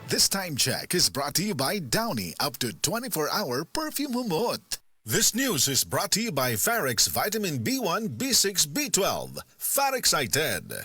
This time check is brought to you by Downy, up to 24-hour perfume humot. This news is brought to you by Farex Vitamin B1, B6, B12. Farexcited.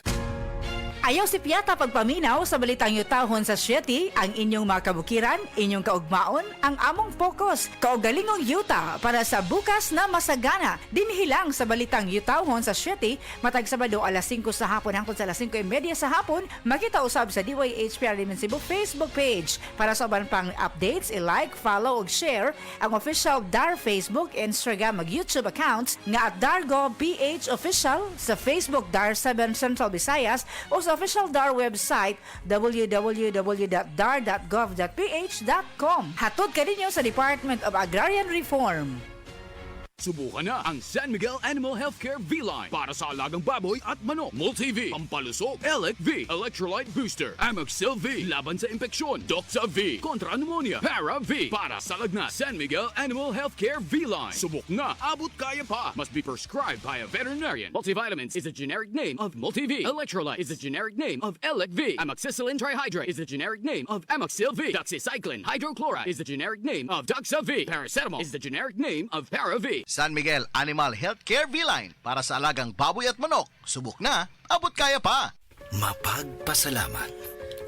Ayaw si Piata pagpaminaw sa balitang yutahon sa Sieti, ang inyong mga kabukiran, inyong kaugmaon, ang among focus, kaugalingong yuta para sa bukas na masagana. Dinhilang sa balitang yutahon sa Sieti, matag Sabado alas 5 sa hapon hangtod sa alas 5:30 sa hapon, makita usab sa DYHP Alimen Cebu Facebook page. Para sa uban pang updates, i-like, follow ug share ang official DAR Facebook, Instagram ug YouTube accounts nga at Dargo PH Official sa Facebook DAR 7 Central Visayas o sa official DAR website www.dar.gov.ph.com. Hatod ka ninyo sa Department of Agrarian Reform. Subukan na ang San Miguel Animal Healthcare V-Line para sa alagang baboy at manok. Multi-V, Pampalusok, Elec V, Electrolyte Booster, Amoxil V, laban sa impeksyon, Doxa V, kontra pneumonia, Para V, para sa lagnat. San Miguel Animal Healthcare V-Line. Subok na, abot kaya pa. Must be prescribed by a veterinarian. Multivitamins is a generic name of Multi-V. Electrolyte is a generic name of Elec V. Amoxicillin trihydrate is the generic name of Amoxil V. Doxycycline hydrochloride is the generic name of Doxa V. Paracetamol is the generic name of Para V. San Miguel Animal Healthcare V-Line para sa alagang baboy at manok. Subok na, abot kaya pa. Mapagpasalamat.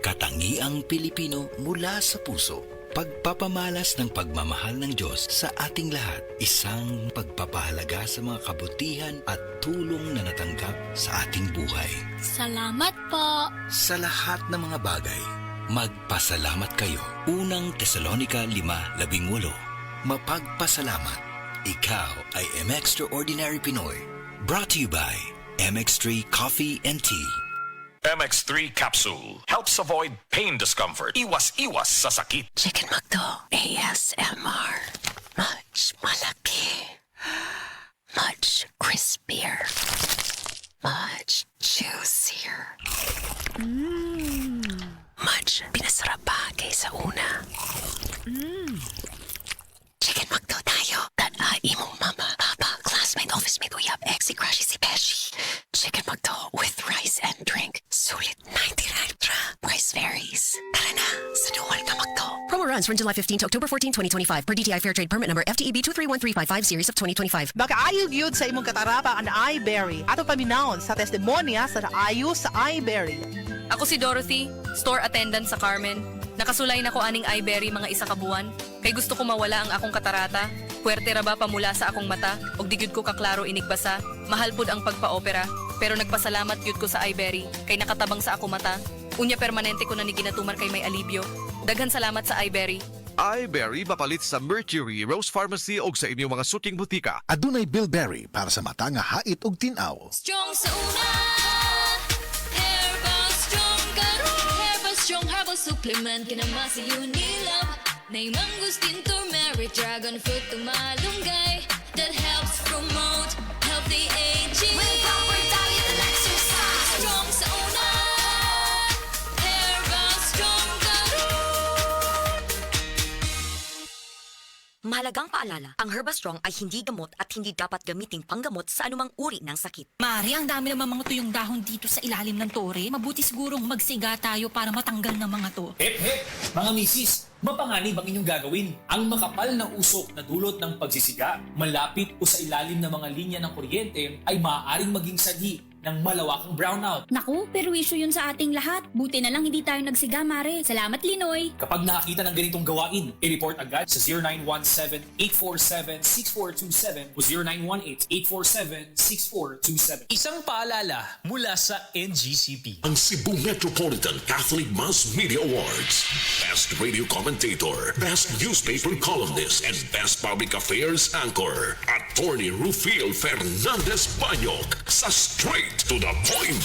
Katangiang Pilipino mula sa puso. Pagpapamalas ng pagmamahal ng Diyos sa ating lahat. Isang pagpapahalaga sa mga kabutihan at tulong na natanggap sa ating buhay. Salamat po. Sa lahat ng mga bagay, magpasalamat kayo. Unang Tesalonica 5:18. Mapagpasalamat. Ikaw ay M-Extraordinary Pinoy. Brought to you by MX3 Coffee and Tea. MX3 Capsule helps avoid pain discomfort. Iwas-iwas sa sakit. Chicken McDo ASMR. Much malaki. Much crispier. Much juicier. Much pinasarap pa kaysa una. Chicken McDo tayo. Tanay imong mama, papa, classmate, office mate, uyab, exi, crushy, si Beshi. Chicken McDo with rice and drink. Sulit 99 tra. Price varies. Tara na, sa duwal ka McDo. Promo runs from July 15 to October 14, 2025 per DTI Fair Trade Permit number FTEB 2313555 series of 2025. Baka ayog yun sa imong katarapa ang iBerry. Ato paminahon sa testimonya sa naayo sa iBerry. Ako si Dorothy, store attendant sa Carmen. Nakasulay na ko aning iBerry mga isa ka buwan. Kay gusto ko mawala ang akong katarata. Puwerte ra ba pamula sa akong mata? Og di gyud ko kaklaro inigbasa. Mahal pud ang pagpa-opera. Pero nagpasalamat gyud ko sa iBerry. Kay nakatabang sa akong mata. Unya permanente ko na ni ginatuman kay may alibyo. Daghan salamat sa iBerry. iBerry mapalit sa Mercury, Rose Pharmacy o sa inyong mga suking butika. Adunay Bilberry para sa mata nga hait ug tin-aw. Strong sa una. Herbal strong karon. Herbal strong herbal supplement kinamasi Unilab. Nay mangustin, turmeric, dragon fruit, tumalunggay. That helps promote healthy aging. With proper diet and exercise. Strong sa una. Herbal strong karon. Mahalagang paalala, ang Herbastrong ay hindi gamot at hindi dapat gamiting panggamot sa anumang uri ng sakit. Mari, ang dami naman mga tuyong dahon dito sa ilalim ng tore. Mabuti sigurong magsiga tayo para matanggal ng mga to. Hep, hep! Mga misis, mapanganib ang inyong gagawin. Ang makapal na usok na dulot ng pagsisiga, malapit o sa ilalim ng mga linya ng kuryente ay maaaring maging sanhi ng malawakang brownout. Naku, perwisyo yun sa ating lahat. Buti na lang hindi tayo nagsiga, Mare. Salamat, Linoy. Kapag nakakita ng ganitong gawain, i-report agad sa 0917-847-6427 o 0918-847-6427. Isang paalala mula sa NGCP. Ang Cebu Metropolitan Catholic Mass Media Awards. Best Radio Commentator, Best Newspaper Columnist, and Best Public Affairs Anchor. Attorney Rufil Fernandez Banyok sa Straight to the Point.